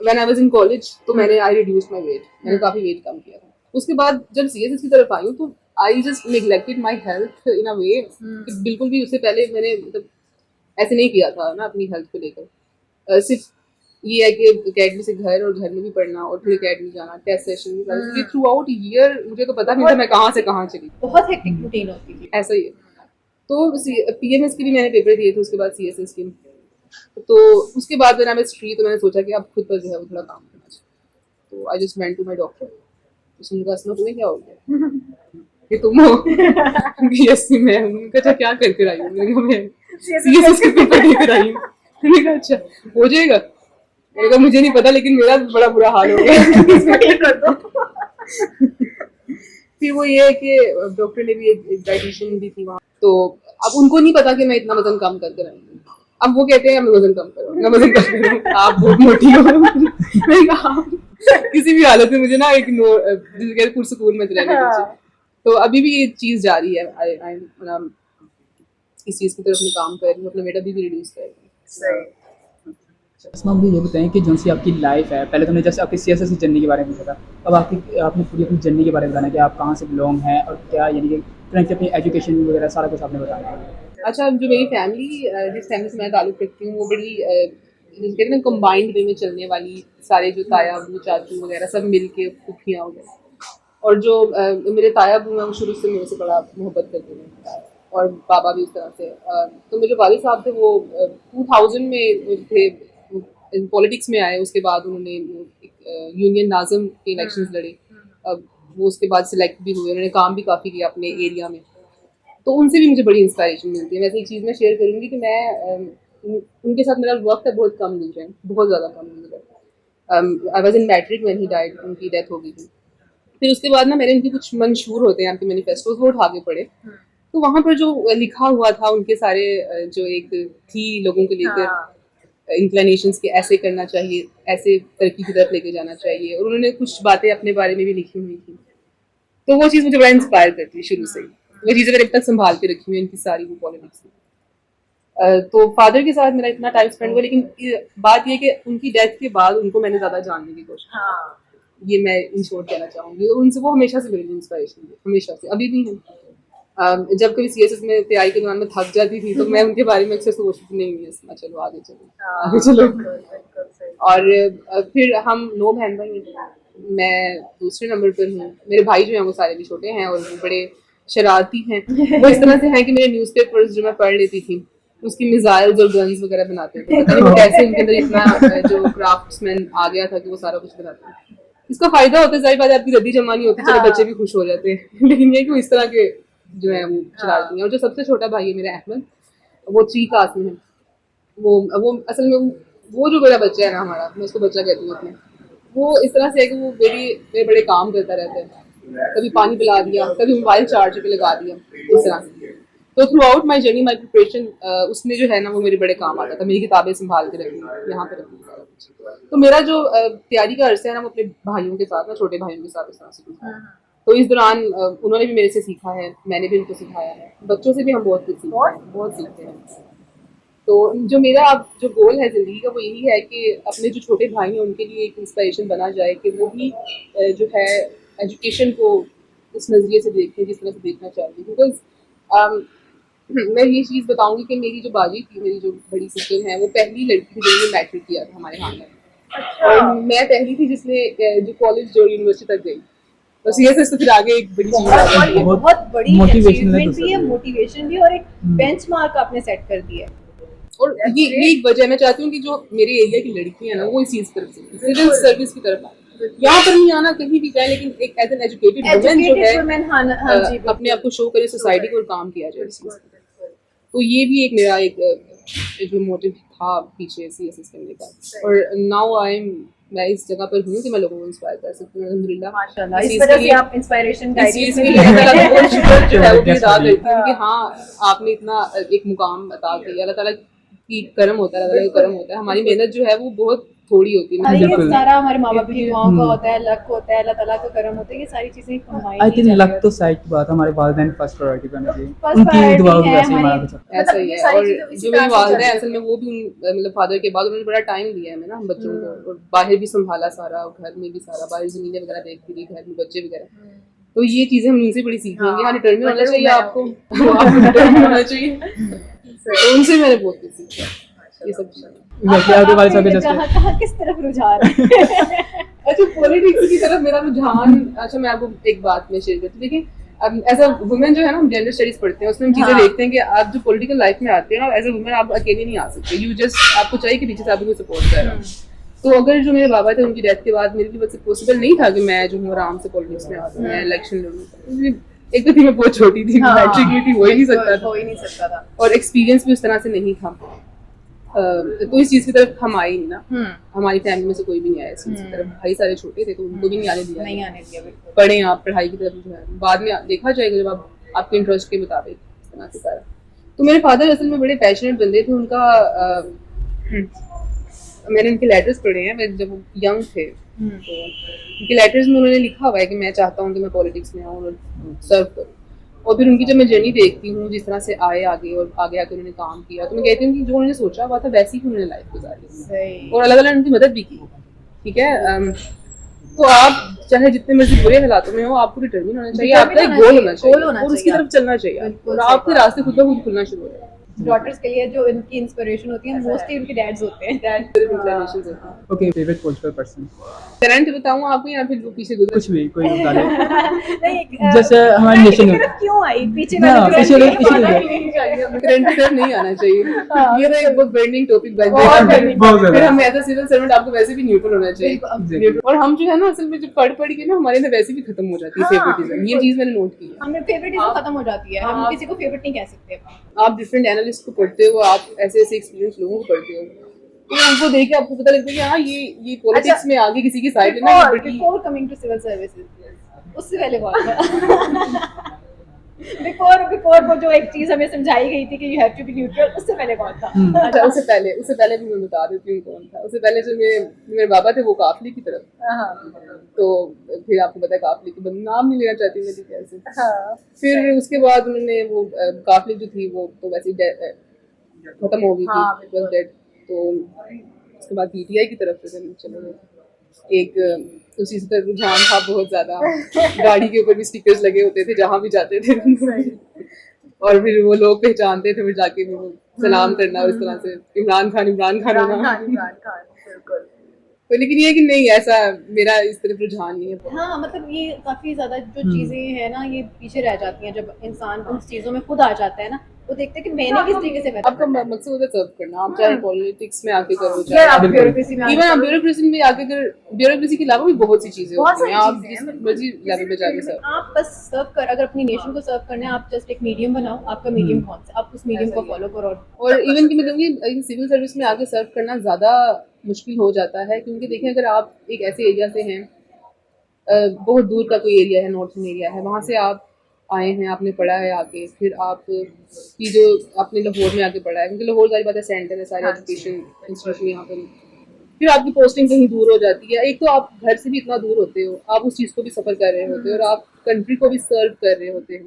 when I was in college तो मैंने आई रिड्यूस माय वेट, मैंने काफी वेट कम किया था। उसके बाद जब सीएसएस की तरफ आई हूँ तो I just neglected my health in a way, बिल्कुल भी उससे पहले मैंने मतलब ऐसे नहीं किया था ना अपनी हेल्थ को लेकर। सिर्फ ये है कि अकेडमी से घर और घर में भी पढ़ना और फिर अकेडमी जाना, टेस्ट सेशन भी थ्रू आउट ईयर, मुझे तो पता नहीं था मैं कहाँ से कहाँ चली, बहुत हेक्टिक रूटीन होती थी। ऐसा ही है। तो पीएमएस के भी मैंने पेपर दिए थे, उसके बाद सीएसएस के, तो उसके बाद मैंने फ्री, तो मैंने सोचा कि अब खुद पर जो है वो थोड़ा काम करना चाहिए। तो I just went to my doctor, उसने कहा अस्मा तुम्हें क्या हो गया, कि तुम हो बीएससी में हूँ। कहा क्या करके आई हूँ, मैंने कहा मैं सीएसएस के पेपर देकर आई हूँ। मैंने कहा अच्छा हो जाएगा, मैंने कहा मुझे नहीं पता लेकिन मेरा बड़ा बुरा हाल हो गया। फिर वो ये है कि डॉक्टर ने भी एक डाइटिशियन भी थी वहाँ, तो अब उनको नहीं पता कि मैं इतना वजन कम करके आई हूँ। अब वो कहते हैं वजन कम करो, मैं वजन कम करूँ, आप बहुत मोटी हो। मैंने कहा किसी भी हालत में मुझे ना एक पुरसकून में रहने दीजिए। तो अभी भी ये चीज जारी है, इस चीज की तरफ मैं काम कर रही हूँ, अपना वेट अभी भी रिड्यूस कर रही हूँ। अस्मा, मुझे ये बताएं कि जो सी आपकी लाइफ है, पहले तुमने जैसे आपकी सीएसएस जर्नी के बारे में बताया, अब आपने पूरी अपनी जर्नी के बारे में बताना कि आप कहाँ से बिलोंग हैं और क्या यानी कि फ्रेंड्स अपनी एजुकेशन वगैरह सारा कुछ आपने बताया। अच्छा, जो मेरी फैमिली जिस फैमिली से मैं ताल्लुक़ रखती हूँ वो बड़ी जिसे कहते हैं ना कंबाइंड वे में चलने वाली, सारे जो ताया अबू चाचू वगैरह सब मिल के फूफियाँ वगैरह, और जो मेरे ताया अबू हैं वो शुरू से मेरे से बड़ा मोहब्बत करते हैं, और बाबा भी उस तरह से। तो मेरे वालिद साहब थे वो 2000 में थे, पॉलिटिक्स में आए, उसके बाद उन्होंने यूनियन नाज़म के इलेक्शंस लड़े, वो उसके बाद सिलेक्ट भी हुए, उन्होंने काम भी काफ़ी किया अपने एरिया में, तो उनसे भी मुझे बड़ी इंस्पायरेशन मिलती है। वैसे एक चीज़ मैं शेयर करूँगी कि मैं उनके साथ मेरा वक्त है बहुत कम मिल जाए, बहुत ज़्यादा कम मिल जाए। I was in matric when he died, उनकी डेथ हो गई थी। फिर उसके बाद ना मैंने इनके कुछ मंशूर होते हैं आपके मैनिफेस्टोज, वो उठा के पढ़े, तो वहाँ पर जो लिखा हुआ था उनके सारे जो एक थी लोगों को लेकर इंक्लिनेशंस के, ऐसे करना चाहिए, ऐसे तरक्की की तरफ लेके जाना चाहिए, और उन्होंने कुछ बातें अपने बारे में भी लिखी हुई थी, तो वो चीज़ मुझे बड़ा इंस्पायर करती है शुरू से ही। वो चीज़ें मैंने अब तक संभाल के रखी हुई हैं इनकी सारी, वो पॉलिटिक्स में। तो फादर के साथ मेरा इतना टाइम स्पेंड हुआ, लेकिन बात ये कि उनकी डेथ के बाद उनको मैंने ज़्यादा जानने की कोशिश की, ये मैं इन शॉर्ट कहना चाहूँगी। और उनसे वो हमेशा से मेरी इंस्पायरेशन है, हमेशा से, अभी भी है। जब कभी CSS में तैयारी के दौरान में थक जाती थी तो मैं उनके बारे में अक्सर सोचती थी, नहीं चलो आगे चलो आगे चलो। और फिर हम 9 बहन भाई हैं, मैं दूसरे नंबर पर हूँ। मेरे भाई जो हैं वो सारे भी छोटे हैं और वो बड़े शरारती हैं। वो इस तरह से हैं कि मेरे न्यूज़पेपर्स जो मैं पढ़ लेती थी उसकी मिसाइल्स और गन्स वगैरह बनाते थे, पता नहीं वो कैसे उनके अंदर इतना जो क्राफ्ट्समैन आ गया था कि वो सारा कुछ बनाते हैं। इसका फायदा होता है, जाहिर बात है आपकी रद्दी जमा नहीं होती, चलो बच्चे भी खुश हो जाते हैं, लेकिन ये कि वो इस तरह के जो है वो शरारती हैं। और जो सबसे छोटा भाई है मेरा अहमद, वो 3 क्लास में है, वो असल में वो जो मेरा बच्चा है ना, हमारा, मैं उसको बच्चा कहती हूँ अपने, वो इस तरह से है कि वो मेरे बड़े काम करता रहता है, कभी पानी पिला दिया, कभी मोबाइल चार्ज पे लगा दिया, इस तरह से। तो through out my journey, my preparation, उसमें जो है ना वो मेरे बड़े काम आता था, मेरी किताबें संभाल के रखनी, यहाँ पे रखनी, सारा कुछ। तो मेरा जो तैयारी का अरसा है ना वो अपने भाइयों के साथ ना, छोटे भाइयों के साथ इस तरह से गुजरा। तो इस दौरान उन्होंने भी मेरे से सीखा है, मैंने भी उनको सिखाया है, बच्चों से भी हम बहुत कुछ सीखते हैं। तो जो मेरा अब जो गोल है ज़िंदगी का वो यही है कि अपने जो छोटे भाई हैं उनके लिए एक इंस्पिरेशन बना जाए कि वो भी जो है एजुकेशन को इस नज़रिए से देखें जिस तरह से देखना चाहिए। बिकॉज मैं ये चीज़ बताऊंगी कि मेरी जो बाजी थी, मेरी जो बड़ी सिस्टर है, वो पहली लड़की थी जिन्होंने मैट्रिक किया था हमारे यहाँ में, और मैं पहली थी जिसने जो कॉलेज जो यूनिवर्सिटी तक गई। तो CSS तो फिर आगे एक बड़ी चीज़ आ गई है, बहुत बड़ी मोटिवेशन भी है, मोटिवेशन भी, और एक बेंचमार्क आपने सेट कर दिया है। और ये एक वजह मैं चाहती हूँ कि जो मेरे एरिया की लड़कियां हैं ना वो इस चीज़ की तरफ सिविल सर्विस की तरफ आए, यहाँ पर नहीं आना, कहीं भी जाए, लेकिन एक एज एन एजुकेटेड वुमेन जो है अपने आप को शो करे सोसाइटी को और काम किया जाए इस चीज़ पर। तो ये भी एक मेरा एक जो मोटिव था पीछे CSS करने का। और नाउ मैं इस जगह पर हूँ कि मैं लोगों को इंस्पायर कर सकती हूँ, अल्हम्दुलिल्लाह। माशाल्लाह, इस वजह से आप इंस्पिरेशन डायरीज में बहुत शुक्र जो है वो भी अदा करती हूँ कि हाँ आपने इतना एक मुकाम अता किया। अल्लाह ताला की करम होता है, अल्लाह ताला का करम होता है, हमारी मेहनत जो है वो बहुत थोड़ी होती है। ये सारा हमारे माँ बाप की दुआओं का होता है, लक होता है, अल्लाह ताला का करम होता है, ये सारी चीजें कंबाइन आई थिंक लक तो साइड की बात, हमारे वालिदैन फर्स्ट प्रायोरिटी पे होनी चाहिए, उनकी दुआ की वजह से हमारा कुछ ऐसा ही है। और जो मेरी वालिदा है असल में वो भी मतलब फादर के बाद उन्होंने बड़ा टाइम दिया है ना हम बच्चों को, और बाहर भी संभाला सारा, घर में भी सारा, बाहर ज़मीनें वगैरह देखती थी, घर में बच्चे वगैरह। तो ये चीज़ें हम उनसे बड़ी सीख लेंगे। हाँ, डिटर्मिन होना चाहिए आपको, डिटर्मिन होना चाहिए, तो उनसे मैंने बहुत कुछ सीखा ये सब चीज़ें। कहाँ किस तरफ रुझान है? अच्छा, पॉलिटिक्स की तरफ मेरा रुझान, अच्छा मैं आपको एक बात में शेयर करती हूँ। देखिए एज अ वुमेन जो है ना हम जेंडर स्टडीज पढ़ते हैं, उसमें हम चीज़ें देखते हैं कि आप जो पॉलिटिकल लाइफ में आते हैं ना, एज अ वुमेन आप अकेले नहीं आ सकते, यू जस्ट आपको चाहिए कि पीछे से आपको कोई सपोर्ट कर रहा है। तो अगर जो मेरे बाबा थे उनकी डेथ के बाद मेरे लिए बस पॉसिबल नहीं था कि मैं जो हूँ आराम से पॉलिटिक्स में आती, मैं इलेक्शन लड़ूँ। एक तो थी मैं बहुत छोटी थी, मैट्रिक में थी, हो ही नहीं सकता था, और एक्सपीरियंस भी उस तरह से नहीं था। तो इस चीज़ की तरफ हम आए नहीं ना, हमारी फैमिली में से कोई भी नहीं आया इस चीज़ की तरफ। भाई सारे छोटे थे तो उनको भी नहीं आने दिया। पढ़े आप पढ़ाई की तरफ जो है बाद में देखा जाएगा जब आप आपके इंटरेस्ट के मुताबिक इस तरह से सारा। तो मेरे फादर असल में बड़े पैशनेट बंदे थे। उनका मैंने उनके लेटर्स पढ़े हैं जब वो यंग थे, तो उनके लेटर्स में उन्होंने लिखा हुआ है कि मैं चाहता हूँ कि मैं पॉलिटिक्स में आऊँ और सर्व करूँ। और फिर उनकी जब मैं जर्नी देखती हूँ जिस तरह से आए आगे और आगे आके उन्होंने काम किया, तो मैं कहती हूँ कि जो उन्होंने सोचा हुआ था वैसी ही उन्होंने लाइफ गुजारी और अलग अलग उनकी मदद भी की। ठीक है, तो आप चाहे जितने मर्जी बुरे हालातों में हो, आपको डिटर्मिन होना चाहिए, आपका एक गोल होना चाहिए और उसकी तरफ चलना चाहिए और आपके रास्ते खुद ब खुद खुलना शुरू हो जाए। डॉटर्स के लिए जो इनकी इंस्पिरेशन होती है मोस्टली उनके डैड्स होते हैं। इंक्लिनेशंस होती हैं। Okay, favourite political person? Current बताऊं आपको या फिर वो पीछे गुजरे? कुछ भी, कोई बता दे। नहीं, जैसे हमारे करंट नेशन की में तरफ क्यों आई पीछे हाँ, वाले पीछे वाले- पीछे करंट वाले- नहीं चाहिए। करंट की तरफ नहीं आना चाहिए। ये तो एक बहुत बर्निंग टॉपिक बन बहुत गया है। burning बहुत फिर ज्यादा। हम एज अ सिविल सर्वेंट आपको वैसे भी न्यूट्रल होना चाहिए। Exactly. और हम जो है ना असल में जब पढ़ के ना हमारे अंदर वैसे भी खत्म हो जाती है हाँ, फेवरेटिज्म। ये चीज मैंने नोट की है। हमें फेवरेटिज्म खत्म हो जाती है, हम किसी को फेवरेट नहीं कह सकते। आप डिफरेंट एनालिस्ट को पढ़ते हो, आप ऐसे ऐसे एक्सपीरियंस लोगों को पढ़ते हो, तो उनको देख के आपको पता लगता है कि हाँ ये पॉलिटिक्स में आगे किसी की साइड लेना ये बड़ी before coming to civil services उससे पहले कौन था? बिफोर वो जो एक चीज हमें समझाई गई थी कि you have to be neutral, उससे पहले कौन था? अच्छा, उससे पहले भी मैं बता देती हूँ कौन था। उससे पहले जो मेरे बाबा थे वो काफली की तरफ, तो फिर आपको पता है काफली के नाम नहीं लेना चाहती मैं ठीक ऐसे। फिर उसके बाद उन्होंने वो काफली जो थी वो तो वैसे खत्म हो गई थी, was dead। तो उसके बाद पीटीआई की तरफ से चले गए। एक उसी से रुझान था बहुत ज्यादा, गाड़ी के ऊपर भी स्टिकर्स लगे होते थे जहाँ भी जाते थे और फिर वो लोग पहचानते थे, फिर जाके भी वो सलाम करना और इस तरह से इमरान खान होना। तो लेकिन ये कि नहीं, ऐसा मेरा इस तरफ रुझान नहीं है। हाँ, मतलब ये काफी ज्यादा जो चीजें है ना ये पीछे रह जाती हैं जब इंसान उन चीजों में खुद आ जाता है ना, वो देखते हैं कि मैंने किस तरीके से आपका मकसद होता है सर्व करना, आप चाहे पॉलिटिक्स में आके करो, या आप चाहे ब्यूरोक्रेसी में इवन आप ब्यूरोक्रेसी में आके कर, ब्यूरोक्रेसी के अलावा भी बहुत सी चीजें होती हैं, आप जिस मर्जी लेवल पे जाके सर्व। आप बस सर्व कर, अगर अपनी नेशन को सर्व करना है आप जस्ट एक मीडियम बनाओ, आपका मीडियम कौन सा, आप उस मीडियम को फॉलो करो। और इवन कि मैं कहूँगी सिविल सर्विस में आके सर्व करना ज़्यादा मुश्किल हो जाता है, क्योंकि देखें अगर आप एक ऐसे एरिया से हैं, बहुत दूर का कोई एरिया है, नॉर्थन एरिया है, वहाँ से आप आए हैं, आपने पढ़ा है आके, फिर आप की जो आपने लाहौर में आके पढ़ा है, क्योंकि लाहौर सारी बात है सेंटर है सारे एजुकेशन इंस्टीट्यूशन यहाँ पर, फिर आपकी पोस्टिंग कहीं दूर हो जाती है। एक तो आप घर से भी इतना दूर होते हो, आप उस चीज़ को भी सफ़र कर रहे होते हो और आप कंट्री को भी सर्व कर रहे होते हैं।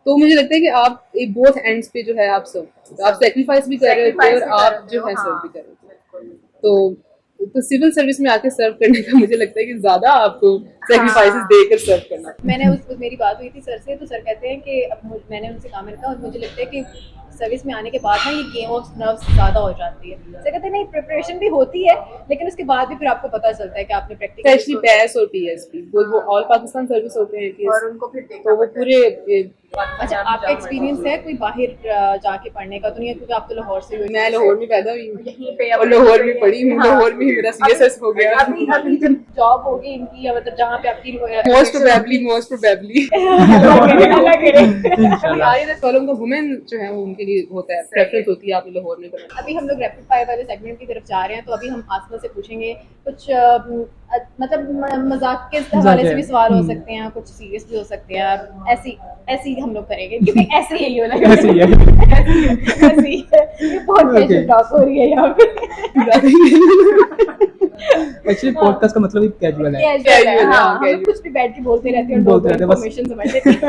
तो मुझे लगता है कि आप एक बोथ एंड्स पे जो है आप सेक्रीफाइस भी कर रहे होते हो और आप जो है सर्व भी कर रहे होते हो। तो सिविल सर्विस में आके सर्व करने का मुझे लगता है कि ज्यादा आपको सेक्रीफाइसेस देकर सर्व करना। मैंने मेरी बात हुई थी सर से, तो सर कहते हैं कि अब मैंने उनसे कहा, मैंने कहा और मुझे लगता है कि सर्विस में आने के बाद ना ये गेम ऑफ नर्व्स ज़्यादा हो जाती है। सर कहते हैं नहीं, प्रिपरेशन भी होती है लेकिन उसके बाद भी फिर आपको पता चलता है कि आपने प्रैक्टिकल, स्पेशली पैस और पीएसपी वो ऑल पाकिस्तान सर्विस होते हैं और उनको फिर तो वो पूरे। अच्छा, आपका एक्सपीरियंस है कोई बाहर जाके पढ़ने का? तो नहीं है क्योंकि आप तो लाहौर से हुए। मैं लाहौर में पैदा हुई हूँ और लाहौर में पढ़ी हूँ, लाहौर में ही मेरा सीएसएस हो गया। अभी जब जॉब होगी इनकी, या मतलब जहाँ पे आपकी मोस्ट प्रोबेबली फॉलो का वुमेन जो है वो उनके लिए होता है, प्रेफरेंस होती है आप लाहौर में करना। अभी हम लोग रैपिड फायर वाले सेगमेंट की तरफ जा रहे हैं, तो अभी हम आसमा से पूछेंगे कुछ मतलब मजाक के हवाले से भी सवाल हो सकते हैं, कुछ सीरियस भी हो सकते हैं, ऐसी हम लोग करेंगे क्योंकि ऐसे ही हो लगा ऐसे ही है। ऐसे ही है, ये बहुत कैजुअल टॉक हो रही है यहाँ पे। एक्चुअली पॉडकास्ट का मतलब ही कैजुअल है। कैजुअल है, हाँ, हम casual। कुछ भी बैठ के बोलते रहते हैं और बोलते रहते हैं, बस। इन्फॉर्मेशन समझ लेते हैं।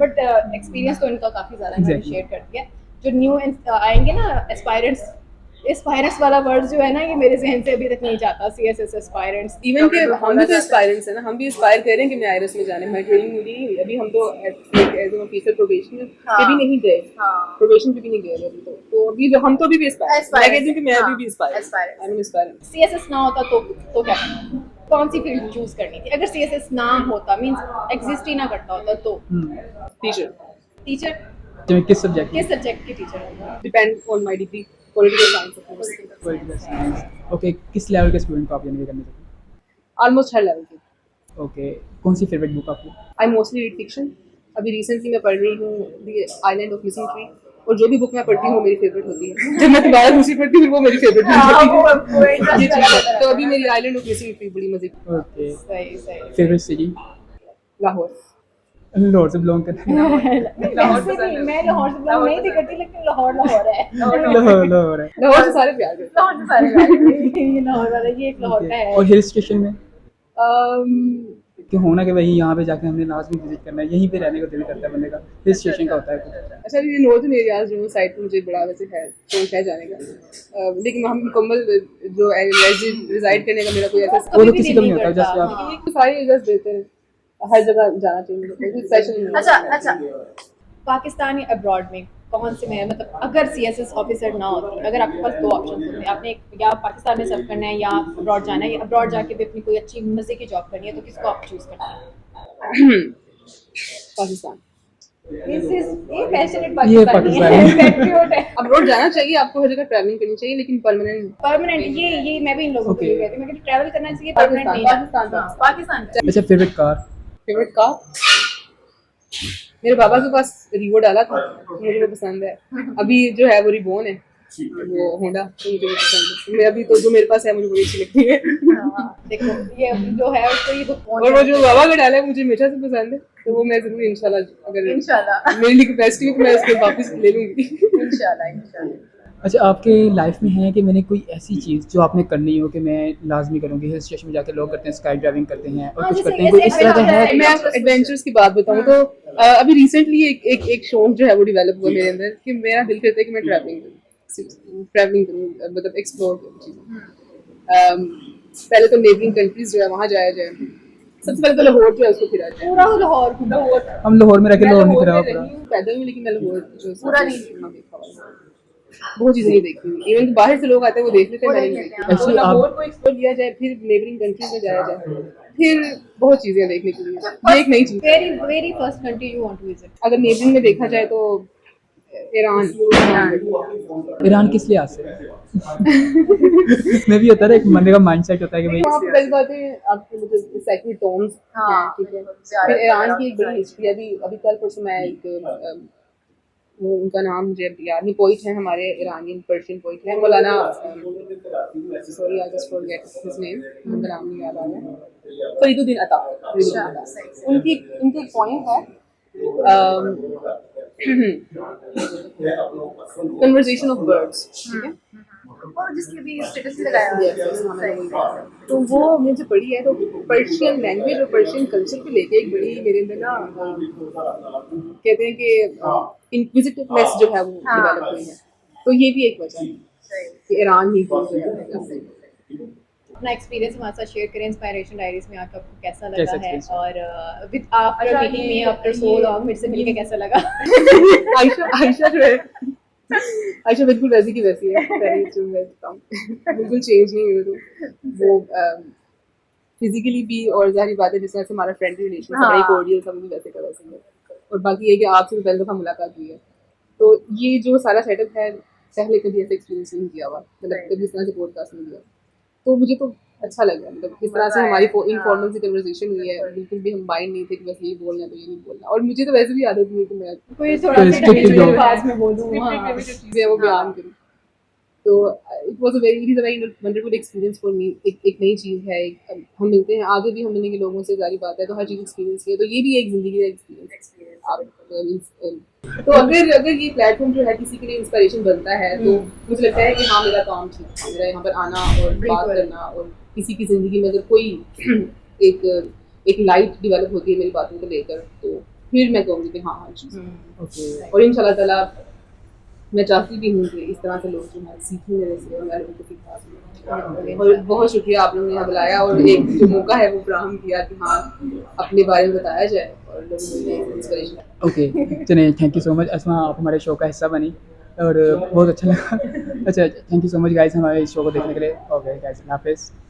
बट एक्सपीरियंस तो इनका काफी ज्यादा इन्होंने Exactly. शेयर कर दिया। जो न्यू आएंगे ना एस्पायरेंट्स वाला वर्ड जो है ना, ये मेरे जहन से अभी तक नहीं जाता। सीएसएस एस्पायरेंट्स, इवन के हम भी तो एस्पायरेंट्स हैं ना, हम भी एस्पायर कर रहे हैं कि मैं आईरस में जाने, मैं ट्रेनिंग मिली नहीं हुई अभी, हम तो एज एन ऑफिसर प्रोबेशन पे भी नहीं गए, प्रोबेशन पे भी नहीं गए अभी, तो अभी हम तो अभी भी एस्पायर, मैं कहती हूँ कि मैं अभी भी Aspire, I am Aspire. CSS ना होता तो क्या करना? कौन सी फील्ड चूज करनी थी? अगर सीएसएस ना होता, मींस एग्जिस्ट ही ना करता होता, तो टीचर किस सब्जेक्ट किस सब्जेक्ट की teacher? Depend on my degree, political science of course, political science. Okay, किस लेवल के स्टूडेंट को आप एमबीए करने चाहते हैं? ऑलमोस्ट हर लेवल के। ओके, कौन सी फेवरेट बुक आपकी? I mostly read fiction. अभी रिसेंटली मैं पढ़ रही हूँ the island of missing tree, और जो भी बुक मैं पढ़ती हूँ वो मेरी फेवरेट होती है। जब मैं दोबारा दूसरी पढ़ती हूँ वो मेरी फेवरेट होती है। ये चीज़ है। तो अभी मेरी आइलैंड ऑफ मिसिंग ट्री बड़ी मजे की। ओके, सही फेवरेट सिटी? लाहौर। लाहौर से बिलोंग करते हैं? मैं लाहौर से बिलोंग नहीं भी करती, लेकिन लाहौर है। लाहौर है। लाहौर से सारे प्यार करते हैं। ये लाहौर वाला, ये एक लाहौर का है। और हिल स्टेशन में Um, कि होना कि भाई यहाँ पे जाके हमने लाजमी विजिट करना है, यहीं पे रहने को दिल करता है बंदे का। हिल स्टेशन का होता है कुछ? अच्छा, ये नॉर्थन एरियाज जो साइड पे मुझे बड़ा वैसे है शौक है जाने का, लेकिन हम मुकम्मल जो रिजाइड करने का मेरा कोई ऐसा वो तो किसी को नहीं होता, जस्ट आप क्योंकि सारे एरियाज देते हैं, हर जगह जाना चाहिए मुझे, स्पेशल अच्छा, पाकिस्तान या अब्रॉड में कौन से में मतलब अगर CSS ऑफिसर ना होती, अगर आपके पास 2 ऑप्शन होते, आपने या पाकिस्तान में सर्व करना है या अब्रॉड जाना है, या अब्रॉड जाके भी अपनी कोई अच्छी मजे की जॉब करनी है, तो किसको आप चूज करते हैं? पाकिस्तान। दिस इज ये पैशनेट ये पाकिस्तानी है, पाकिस्तानी। पेट्रियोट है। अब्रॉड जाना चाहिए, आपको हर जगह ट्रैवलिंग करनी चाहिए, लेकिन परमानेंट परमानेंट ये मैं भी इन लोगों को Okay. ये कहती हूँ, मैं कहती ट्रैवल करना चाहिए, परमानेंट नहीं पाकिस्तान। अच्छा, फेवरेट कार? फेवरेट कार मेरे पापा के पास रिवो डाला था, मुझे वो पसंद है। अभी जो है वो रिबोन है, वो होंडा, तो मुझे वो पसंद है। मैं अभी तो जो मेरे पास है मुझे बड़ी अच्छी लगती है। देखो ये जो है उसको ये और वो जो बाबा का डाला है मुझे हमेशा से पसंद है, तो वो मैं जरूर इंशाल्लाह अगर मेरे लिए कैपेसिटी हो तो मैं उसको वापस ले लूंगी। इंशाल्लाह। अच्छा, आपके लाइफ में है कि मैंने कोई ऐसी चीज़ जो आपने करनी हो कि मैं लाजमी करूँगी? हिल स्टेशन में जाके लोग करते हैं, स्काई ड्राइविंग करते हैं और हाँ, कुछ जैसे करते हैं, कोई इस तरह का है? मैं आपको एडवेंचर्स की बात बताऊं तो अभी रिसेंटली एक शौक जो है वो डेवलप हुआ मेरे अंदर कि मेरा दिल करता है कि मैं ट्रैवलिंग करूं, मतलब एक्सप्लोर करूं चीजें। पहले तो नेबरिंग कंट्रीज जो है वहां जाया जाए, सबसे पहले तो लाहौर जो है उसको फिरा जाए। पूरा लाहौर हम लाहौर में रह के मैं लाहौर नहीं लाहौर फिरा में पूरा। रही हूँ पैदल में, लेकिन मैं लाहौर जो पूरा नहीं देखा हुआ। बहुत चीजें नहीं देखी हुई, इवन बाहर से लोग आते हैं वो देख लेते हैं, मैंने नहीं देखी। ऐसे तो आप- लाहौर को एक्सप्लोर किया जाए, फिर नेबरिंग कंट्रीज में जाया जाए, फिर बहुत चीजें देखने के लिए, ये एक नई चीज। Very very first country you want to visit? अगर नेबरिंग में देखा जाए तो ईरान। ईरान किस लिहाज से? मैं भी होता है ना, एक बंदे का माइंडसेट होता है कि भाई वहाँ पे पहली बात है आपके मतलब सेक्रेट टॉम्स हैं, ठीक है। फिर ईरान की एक बड़ी हिस्ट्री है। अभी कल परसों मैं एक वो उनका नाम मुझे अभी याद नहीं, पोइट है हमारे इरानियन पर्शियन पोइट है, मौलाना, sorry I just forget his name, उनका नाम नहीं याद आ रहा, फरीदुद्दीन अता। उनकी उनकी पॉइंट है कन्वर्सेशन ऑफ बर्ड्स, ठीक है। और जिसके भी स्टेटस भी लगाया हुआ है। तो वो मुझे पढ़ी है, तो पर्शियन लैंग्वेज और पर्शियन कल्चर को लेके एक बड़ी मेरे अंदर ना कहते हैं कि इंक्विजिटिवनेस जो है वो डेवलप हुई है। तो ये भी एक वजह है कि ईरान ही को जो है। अपना एक्सपीरियंस हमारे साथ शेयर करें इंस्पायरेशन डायरीज में आकर आपको कैसा कैसा लगा है, experience? और विद आफ्टर मीटिंग में आफ्टर सो लॉन्ग मेरे से मिलके कैसा लगा? आयशा जो है, आयशा बिल्कुल वैसी की वैसी है, पहले जो मैं बताऊं बिल्कुल चेंज नहीं हुई। तो वो फिजिकली भी, और जाहिर बात है जिस तरह से हमारा फ्रेंडली रिलेशन था, बड़ी कॉर्डियल था, वो भी वैसे का वैसे है। और बाकी ये कि आपसे तो पहले दफा मुलाकात हुई है, तो ये जो सारा सेटअप है पहले कभी ऐसा एक्सपीरियंस नहीं किया हुआ, मतलब कभी इस तरह से पॉडकास्ट नहीं किया, तो मुझे तो अच्छा लगा। मतलब किस तरह से हमारी इनफॉर्मल सी कन्वर्सेशन हुई है, बिल्कुल भी हम बाइंड नहीं थे कि बस यही बोलना है तो ये नहीं बोलना। और मुझे तो वैसे भी आदत नहीं है कि मैं कोई थोड़ा तो सा strict टेक्निकल जो- पास में बोलूं। हाँ। जो चीजें हैं वो बयान करूँ। तो it was a very wonderful experience for me. एक नई चीज़ है, हम मिलते हैं, आगे भी हम मिलेंगे लोगों से, सारी बात है, तो हर चीज़ एक्सपीरियंस की है, तो ये भी एक जिंदगी का एक्सपीरियंस। तो अगर ये प्लेटफॉर्म जो है किसी के लिए इंस्पिरेशन बनता है, तो मुझे लगता है कि हाँ मेरा काम ठीक है, मेरा यहाँ पर आना और बात करना, और किसी की ज़िंदगी में अगर कोई एक लाइट डेवलप होती है मेरी बातों को लेकर, तो फिर मैं कहूँगी कि हाँ हर चीज़। ओके। और इंशाल्लाह ताला मैं चाहती भी हूँ कि इस तरह से लोग जो है सीखें मेरे से, और मैं लोगों को सिखा सकूँ। और बहुत शुक्रिया आप लोगों ने यहाँ बुलाया और एक जो मौका है वो फराहम किया कि हाँ अपने बारे में बताया जाए और लोगों में इंस्पिरेशन। ओके, चलिए, थैंक यू सो मच अस्मा, आप हमारे शो का हिस्सा बनी और बहुत अच्छा लगा। अच्छा, thank you so much guys हमारे इस शो को देखने के लिए। ओके गाइस, अल्लाह हाफिज़।